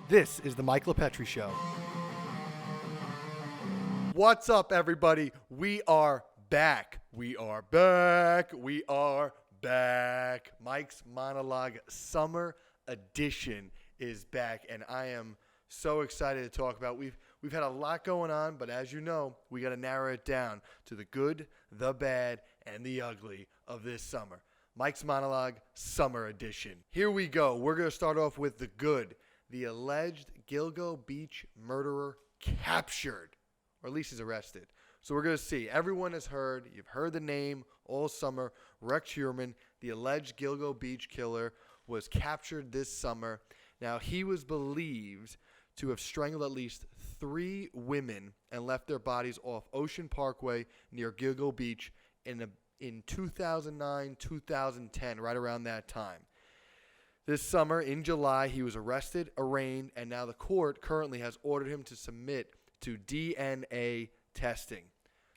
This is the LiPetri Show. What's up, everybody? We are back. We are back. We are back. Mike's Monologue Summer Edition is back, and I am so excited to talk about. We've had a lot going on, but as you know, we got to narrow it down to the good, the bad, and the ugly of this summer. Mike's Monologue Summer Edition. Here we go. We're going to start off with the good. The alleged Gilgo Beach murderer captured, or at least he's arrested. So we're going to see. Everyone has heard. You've heard the name all summer. Rex Heuermann, the alleged Gilgo Beach killer, was captured this summer. Now, he was believed to have strangled at least 3 women and left their bodies off Ocean Parkway near Gilgo Beach in 2009, 2010, right around that time. This summer, in July, he was arrested, arraigned, and now the court currently has ordered him to submit to DNA testing.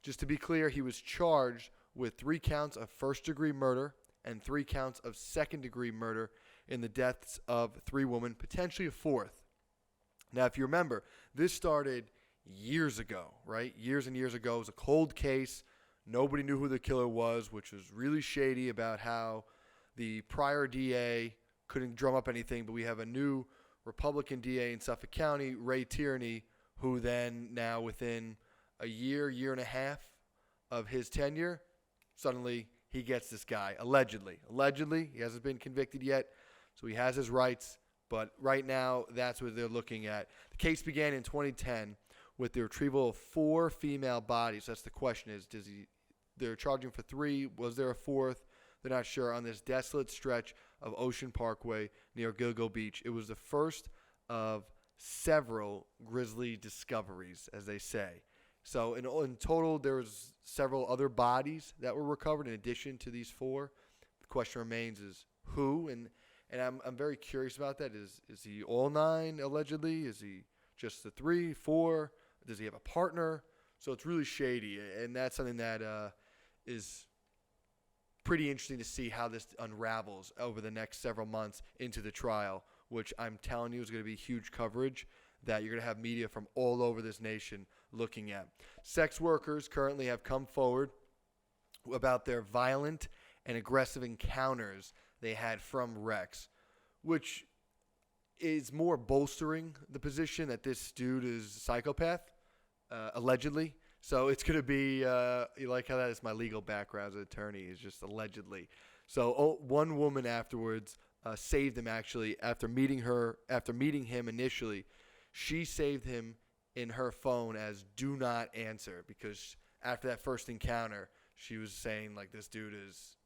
Just to be clear, he was charged with 3 counts of first-degree murder and 3 counts of second-degree murder in the deaths of 3 women, potentially a 4th. Now, if you remember, this started years ago, right? Years and years ago. It was a cold case. Nobody knew who the killer was, which was really shady about how the prior DA couldn't drum up anything, but we have a new Republican DA in Suffolk County, Ray Tierney, who then now within a year and a half of his tenure, suddenly he gets this guy, allegedly. Allegedly, he hasn't been convicted yet, so he has his rights, but right now that's what they're looking at. The case began in 2010 with the retrieval of 4 female bodies. That's the question is, they're charging for 3, was there a 4th? They're not sure, on this desolate stretch of Ocean Parkway near Gilgo Beach. It was the first of several grisly discoveries, as they say. So in total, there was several other bodies that were recovered in addition to these 4. The question remains is who, and I'm very curious about that. Is he all 9 allegedly? Is he just the 3, 4? Does he have a partner? So it's really shady, and that's something that is pretty interesting to see how this unravels over the next several months into the trial, which I'm telling you is going to be huge coverage that you're going to have media from all over this nation looking at. Sex workers currently have come forward about their violent and aggressive encounters they had from Rex, which is more bolstering the position that this dude is a psychopath, allegedly. So it's going to be, you like how that is my legal background as an attorney, is just allegedly. So one woman afterwards saved him, actually, after meeting him initially. She saved him in her phone as do not answer, because after that first encounter, she was saying, like, this dude is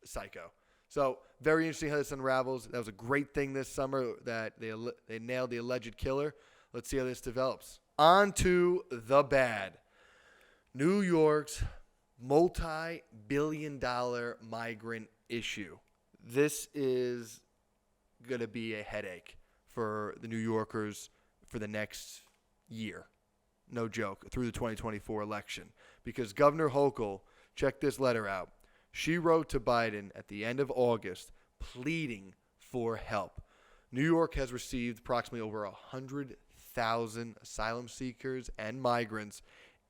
psycho. So very interesting how this unravels. That was a great thing this summer that they nailed the alleged killer. Let's see how this develops. On to the bad. New York's multi-billion-dollar migrant issue. This is going to be a headache for the New Yorkers for the next year. No joke, through the 2024 election. Because Governor Hochul, check this letter out. She wrote to Biden at the end of August pleading for help. New York has received approximately over 100,000 asylum seekers and migrants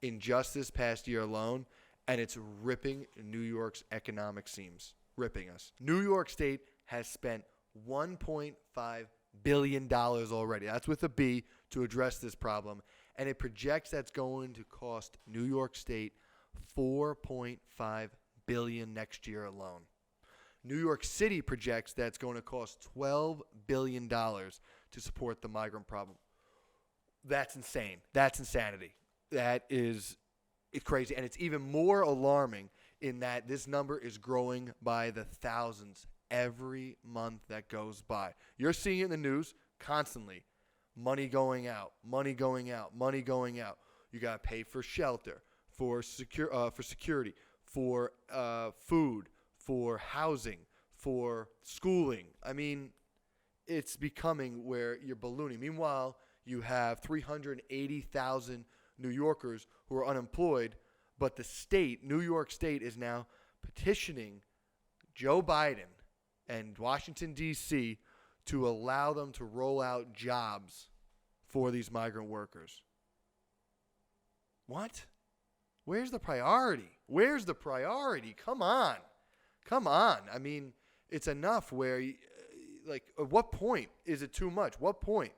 in just this past year alone, and it's ripping New York's economic seams, ripping us. New York State has spent $1.5 billion already, that's with a B, to address this problem, and it projects that's going to cost New York State $4.5 billion next year alone. New York City projects that's going to cost $12 billion to support the migrant problem. That's insane. That's insanity. It's crazy. And it's even more alarming in that this number is growing by the thousands every month that goes by. You're seeing it in the news constantly. Money going out, money going out, money going out. You got to pay for shelter, for security, for food, for housing, for schooling. I mean, it's becoming where you're ballooning. Meanwhile, you have 380,000 New Yorkers who are unemployed, but the state, New York State, is now petitioning Joe Biden and Washington, D.C. to allow them to roll out jobs for these migrant workers. What? Where's the priority? Where's the priority? Come on. Come on. I mean, it's enough where, like, at what point is it too much? What point?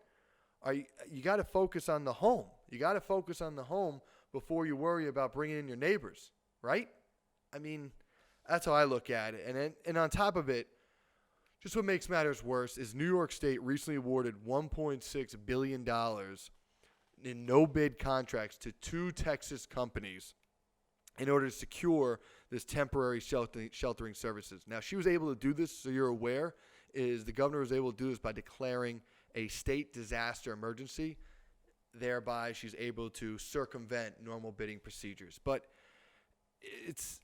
You got to focus on the home. You got to focus on the home before you worry about bringing in your neighbors, right? I mean, that's how I look at it. And on top of it, just what makes matters worse is New York State recently awarded $1.6 billion in no-bid contracts to 2 Texas companies in order to secure this temporary sheltering services. Now, she was able to do this, so you're aware, is the governor was able to do this by declaring a state disaster emergency. Thereby, she's able to circumvent normal bidding procedures. But it's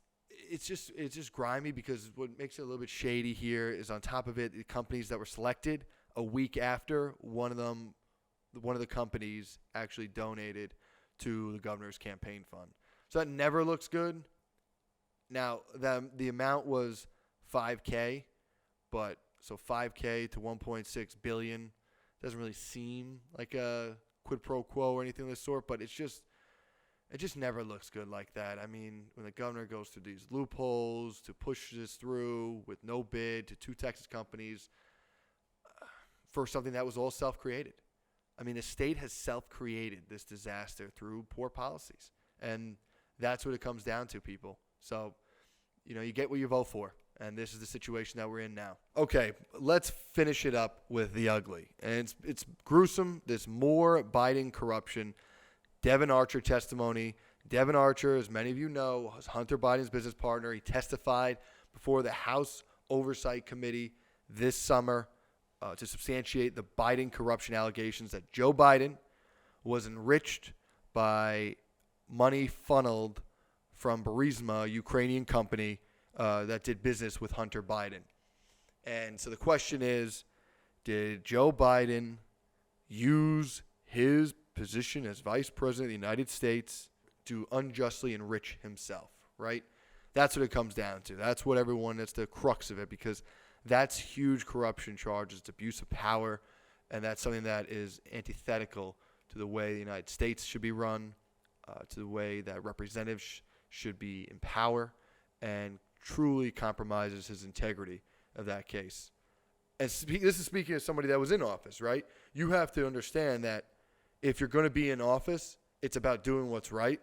just grimy, because what makes it a little bit shady here is, on top of it, the companies that were selected a week after, one of the companies actually donated to the governor's campaign fund. So that never looks good. Now, the amount was $5K, but so $5K to $1.6 billion doesn't really seem like a quid pro quo or anything of the sort, but it just never looks good like that. I mean, when the governor goes through these loopholes to push this through with no bid to 2 Texas companies for something that was all self-created. I mean, the state has self-created this disaster through poor policies. And that's what it comes down to, people. So, you get what you vote for. And this is the situation that we're in now. Okay, let's finish it up with the ugly. And it's gruesome. There's more Biden corruption. Devon Archer testimony. Devon Archer, as many of you know, was Hunter Biden's business partner. He testified before the House Oversight Committee this summer to substantiate the Biden corruption allegations that Joe Biden was enriched by money funneled from Burisma, a Ukrainian company that did business with Hunter Biden. And so the question is, did Joe Biden use his position as vice president of the United States to unjustly enrich himself, right? That's what it comes down to. That's the crux of it, because that's huge corruption charges. It's abuse of power, and that's something that is antithetical to the way the United States should be run, to the way that representatives should be in power, and truly compromises his integrity of that case. And this is speaking as somebody that was in office, right? You have to understand that if you're going to be in office, it's about doing what's right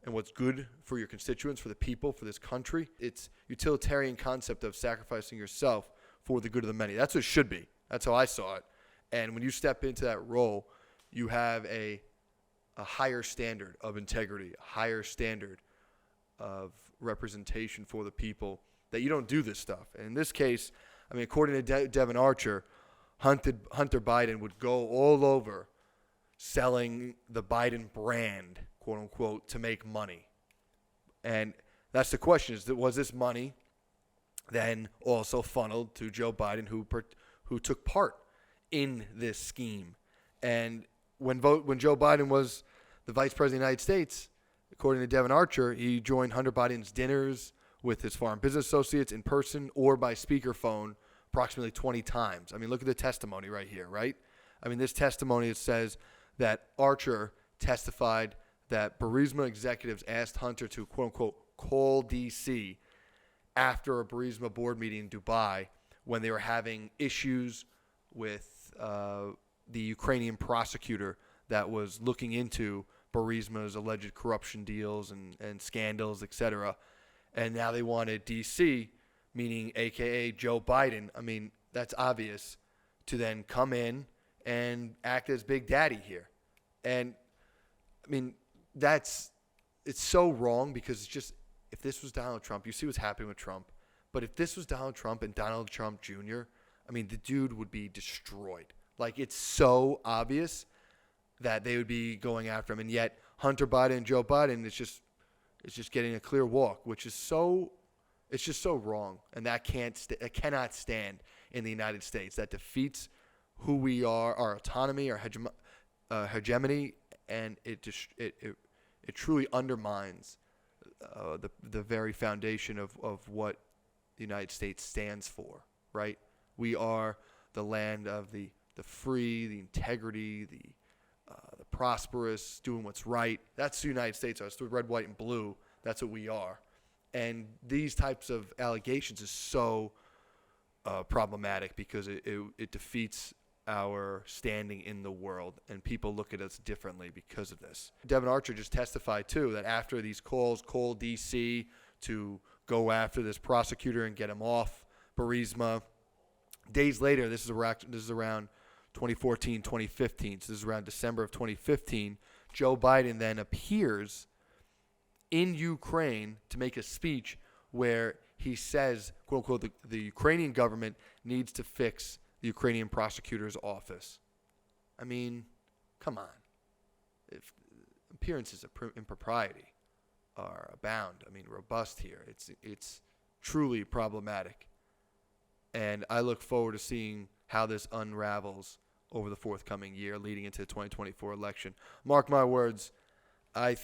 and what's good for your constituents, for the people, for this country. It's utilitarian concept of sacrificing yourself for the good of the many. That's what it should be. That's how I saw it. And when you step into that role, you have a higher standard of integrity, a higher standard of representation for the people, that you don't do this stuff. And in this case, I mean, according to Devon Archer, Hunter Biden would go all over selling the Biden brand, quote unquote, to make money. And that's the question: was this money then also funneled to Joe Biden, who took part in this scheme? And when Joe Biden was the vice president of the United States, according to Devon Archer, he joined Hunter Biden's dinners with his foreign business associates in person or by speakerphone approximately 20 times. I mean, look at the testimony right here, right? I mean, this testimony, it says that Archer testified that Burisma executives asked Hunter to, quote unquote, call D.C. after a Burisma board meeting in Dubai when they were having issues with the Ukrainian prosecutor that was looking into Burisma's alleged corruption deals and scandals, etc. And now they wanted D.C., meaning a.k.a. Joe Biden. I mean, that's obvious, to then come in and act as Big Daddy here. And, I mean, it's so wrong, because it's just, if this was Donald Trump, you see what's happening with Trump. But if this was Donald Trump and Donald Trump Jr., I mean, the dude would be destroyed. Like, it's so obvious that they would be going after him. And yet Hunter Biden and Joe Biden, it's just getting a clear walk, which is it's just so wrong. And that it cannot stand in the United States. That defeats who we are, our autonomy, our hegemony, and it truly undermines the very foundation of what the United States stands for, right? We are the land of the free, the integrity, prosperous, doing what's right. That's the United States. It's the red, white, and blue. That's what we are. And these types of allegations is so problematic because it defeats our standing in the world, and people look at us differently because of this. Devon Archer just testified, too, that after these calls called D.C. to go after this prosecutor and get him off Burisma, days later, this is around 2014, 2015, so this is around December of 2015, Joe Biden then appears in Ukraine to make a speech where he says, quote unquote, the Ukrainian government needs to fix the Ukrainian prosecutor's office. I mean, come on. If appearances of impropriety are abound, robust here. It's truly problematic. And I look forward to seeing how this unravels over the forthcoming year leading into the 2024 election. Mark my words, I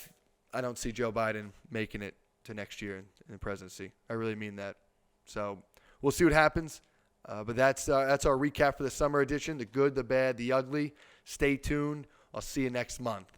don't see Joe Biden making it to next year in the presidency. I really mean that. So we'll see what happens. But that's our recap for the summer edition, the good, the bad, the ugly. Stay tuned. I'll see you next month.